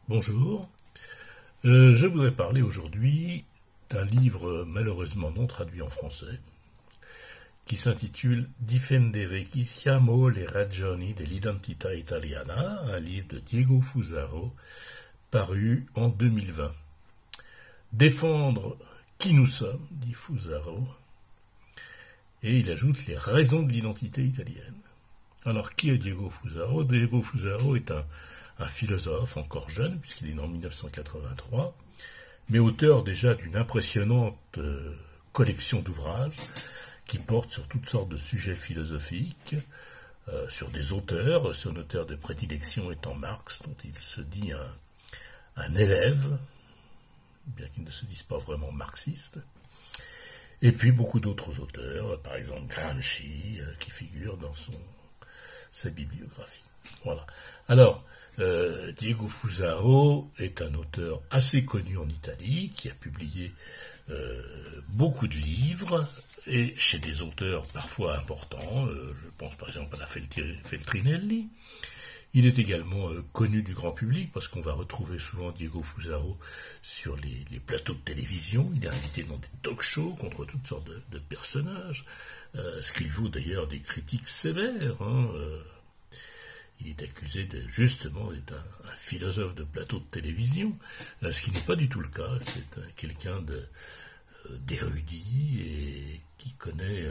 Bonjour, je voudrais parler aujourd'hui d'un livre malheureusement non traduit en français qui s'intitule Difendere chi siamo le ragioni dell'identità italiana, un livre de Diego Fusaro paru en 2020. Défendre qui nous sommes, dit Fusaro, et il ajoute les raisons de l'identité italienne. Alors qui est Diego Fusaro? Diego Fusaro est un philosophe encore jeune, puisqu'il est né en 1983, mais auteur déjà d'une impressionnante collection d'ouvrages qui portent sur toutes sortes de sujets philosophiques, sur des auteurs. Son auteur de prédilection étant Marx, dont il se dit un élève, bien qu'il ne se dise pas vraiment marxiste, et puis beaucoup d'autres auteurs, par exemple Gramsci, qui figure dans sa bibliographie. Voilà. Alors, Diego Fusaro est un auteur assez connu en Italie, qui a publié beaucoup de livres, et chez des auteurs parfois importants, je pense par exemple à la Feltrinelli. Il est également connu du grand public, parce qu'on va retrouver souvent Diego Fusaro sur les plateaux de télévision. Il est invité dans des talk-shows contre toutes sortes de personnages, ce qui lui vaut d'ailleurs des critiques sévères, Il est accusé justement d'être un philosophe de plateau de télévision, ce qui n'est pas du tout le cas. C'est quelqu'un d'érudit et qui connaît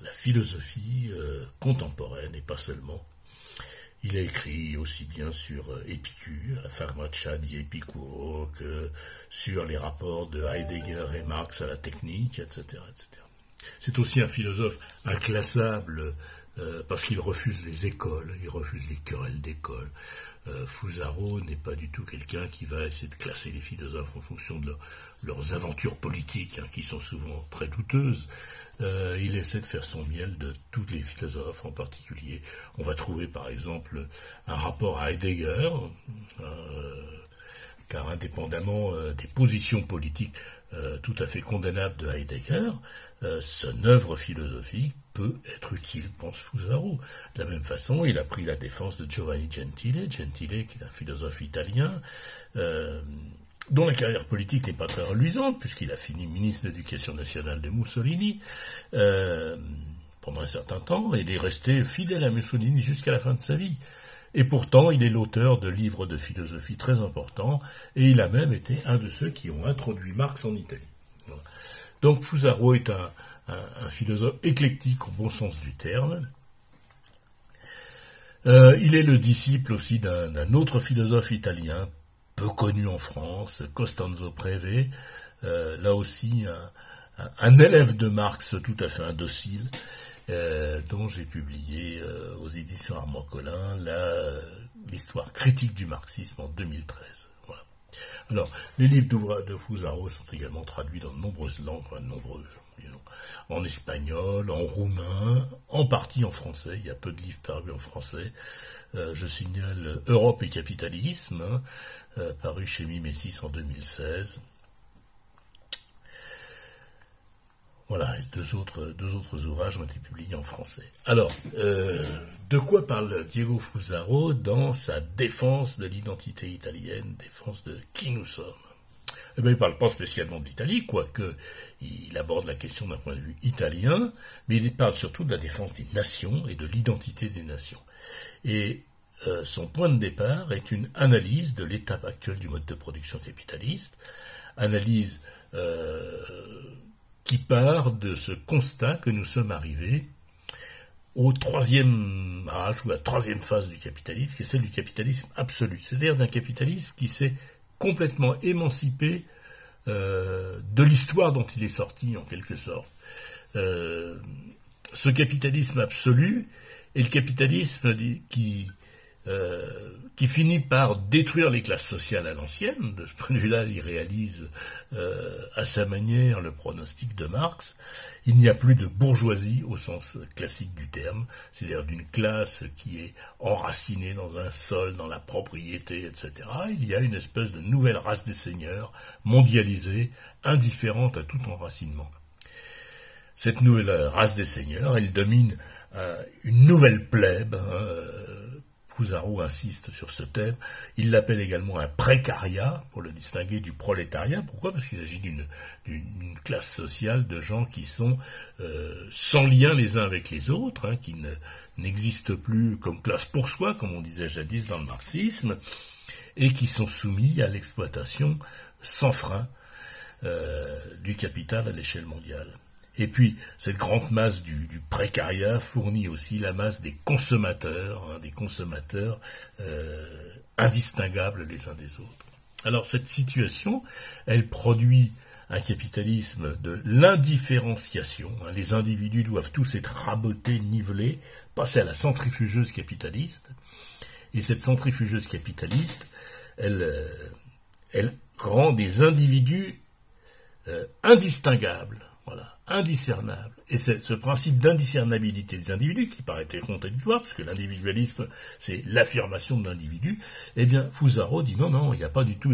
la philosophie contemporaine et pas seulement. Il a écrit aussi bien sur Épicure, la Pharmacia di Epicuro, que sur les rapports de Heidegger et Marx à la technique, etc., etc. C'est aussi un philosophe inclassable, parce qu'il refuse les écoles, il refuse les querelles d'école. Fusaro n'est pas du tout quelqu'un qui va essayer de classer les philosophes en fonction de leurs aventures politiques, qui sont souvent très douteuses. Il essaie de faire son miel de tous les philosophes en particulier. On va trouver par exemple un rapport à Heidegger, car indépendamment des positions politiques tout à fait condamnables de Heidegger, son œuvre philosophique peut être utile, pense Fusaro. De la même façon, il a pris la défense de Giovanni Gentile, qui est un philosophe italien, dont la carrière politique n'est pas très reluisante, puisqu'il a fini ministre de l'Éducation nationale de Mussolini pendant un certain temps, et il est resté fidèle à Mussolini jusqu'à la fin de sa vie. Et pourtant, il est l'auteur de livres de philosophie très importants, et il a même été un de ceux qui ont introduit Marx en Italie. Voilà. Donc Fusaro est un philosophe éclectique au bon sens du terme. Il est le disciple aussi d'un autre philosophe italien, peu connu en France, Costanzo Preve, là aussi un élève de Marx tout à fait indocile, dont j'ai publié aux éditions Armand Collin l'histoire critique du marxisme en 2013. Voilà. Alors, les livres de Fusaro sont également traduits dans de nombreuses langues, disons, en espagnol, en roumain, en partie en français. Il y a peu de livres parus en français. Je signale Europe et capitalisme, paru chez Mimesis en 2016. Voilà, et deux autres ouvrages ont été publiés en français. Alors, de quoi parle Diego Fusaro dans sa défense de l'identité italienne, défense de qui nous sommes? Eh bien, il ne parle pas spécialement de l'Italie, quoique il aborde la question d'un point de vue italien, mais il parle surtout de la défense des nations et de l'identité des nations. Et son point de départ est une analyse de l'étape actuelle du mode de production capitaliste, analyse qui part de ce constat que nous sommes arrivés au troisième âge, ou à la troisième phase du capitalisme, qui est celle du capitalisme absolu, c'est-à-dire d'un capitalisme qui s'est complètement émancipé de l'histoire dont il est sorti, en quelque sorte. Ce capitalisme absolu est le capitalisme qui finit par détruire les classes sociales à l'ancienne. De ce point de vue-là, il réalise à sa manière le pronostic de Marx. Il n'y a plus de bourgeoisie au sens classique du terme, c'est-à-dire d'une classe qui est enracinée dans un sol, dans la propriété, etc. Il y a une espèce de nouvelle race des seigneurs, mondialisée, indifférente à tout enracinement. Cette nouvelle race des seigneurs, elle domine une nouvelle plèbe, Fusaro insiste sur ce thème. Il l'appelle également un précariat, pour le distinguer du prolétariat. Pourquoi? Parce qu'il s'agit d'une classe sociale de gens qui sont sans lien les uns avec les autres, hein, qui n'existent plus comme classe pour soi, comme on disait jadis dans le marxisme, et qui sont soumis à l'exploitation sans frein du capital à l'échelle mondiale. Et puis, cette grande masse du précariat fournit aussi la masse des consommateurs, hein, indistinguables les uns des autres. Alors, cette situation, elle produit un capitalisme de l'indifférenciation. Hein. Les individus doivent tous être rabotés, nivelés, passer à la centrifugeuse capitaliste. Et cette centrifugeuse capitaliste, elle rend des individus indistinguables. Voilà, indiscernable. Et c'est ce principe d'indiscernabilité des individus, qui paraît très contradictoire, parce que l'individualisme, c'est l'affirmation de l'individu, eh bien, Fusaro dit non, il n'y a pas du tout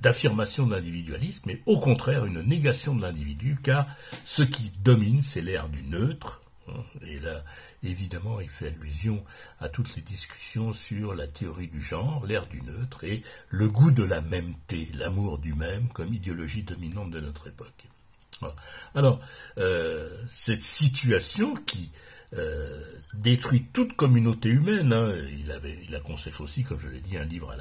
d'affirmation de l'individualisme, mais au contraire, une négation de l'individu, car ce qui domine, c'est l'ère du neutre. Et là, évidemment, il fait allusion à toutes les discussions sur la théorie du genre, l'ère du neutre, et le goût de la mêmeté, l'amour du même, comme idéologie dominante de notre époque. Voilà. Alors, cette situation qui détruit toute communauté humaine, hein, il a consacré aussi, comme je l'ai dit, un livre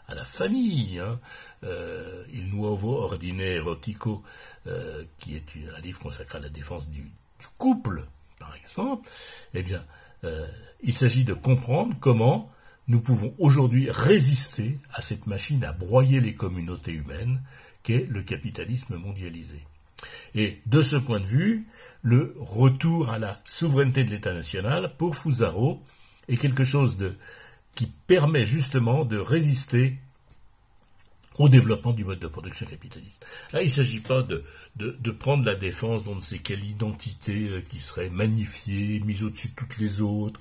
à la famille, hein, Il Nuovo Ordine Erotico, qui est un livre consacré à la défense du couple, par exemple, eh bien, il s'agit de comprendre comment nous pouvons aujourd'hui résister à cette machine à broyer les communautés humaines qu'est le capitalisme mondialisé. Et de ce point de vue, le retour à la souveraineté de l'État national, pour Fusaro, est quelque chose qui permet justement de résister au développement du mode de production capitaliste. Là, il ne s'agit pas de prendre la défense d'on ne sait quelle identité qui serait magnifiée, mise au-dessus de toutes les autres.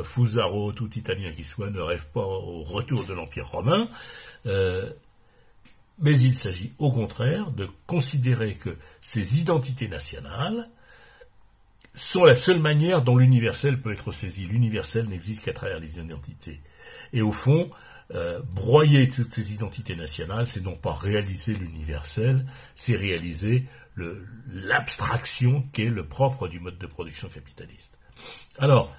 Fusaro, tout Italien qui soit, ne rêve pas au retour de l'Empire romain. Mais il s'agit au contraire de considérer que ces identités nationales sont la seule manière dont l'universel peut être saisi. L'universel n'existe qu'à travers les identités. Et au fond, broyer toutes ces identités nationales, c'est non pas réaliser l'universel, c'est réaliser l'abstraction qui est le propre du mode de production capitaliste. Alors,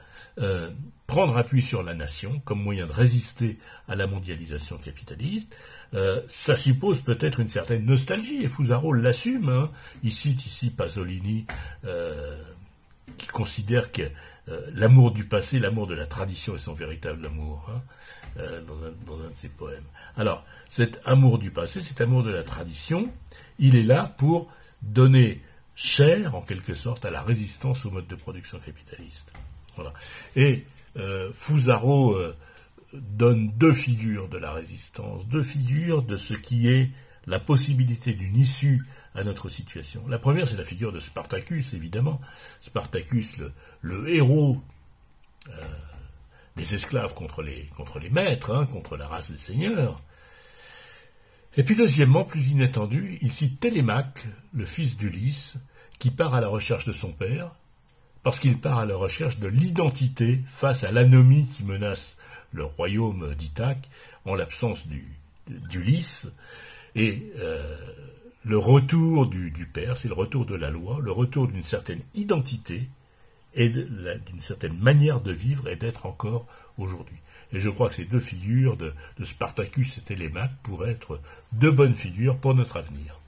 prendre appui sur la nation comme moyen de résister à la mondialisation capitaliste, ça suppose peut-être une certaine nostalgie, et Fusaro l'assume, hein. Il cite ici Pasolini, qui considère que l'amour du passé, l'amour de la tradition est son véritable amour, hein, dans un de ses poèmes. Alors, cet amour du passé, cet amour de la tradition, il est là pour donner chair, en quelque sorte, à la résistance au mode de production capitaliste. Voilà. Et Fusaro donne deux figures de la résistance, deux figures de ce qui est la possibilité d'une issue à notre situation. La première, c'est la figure de Spartacus, évidemment. Spartacus, le héros des esclaves contre les maîtres, hein, contre la race des seigneurs. Et puis deuxièmement, plus inattendu, il cite Télémaque, le fils d'Ulysse, qui part à la recherche de son père, parce qu'il part à la recherche de l'identité face à l'anomie qui menace le royaume d'Ithaque en l'absence d'Ulysse. Et le retour du père, c'est le retour de la loi, le retour d'une certaine identité et d'une certaine manière de vivre et d'être encore aujourd'hui. Et je crois que ces deux figures de Spartacus et Télémaque pourraient être deux bonnes figures pour notre avenir.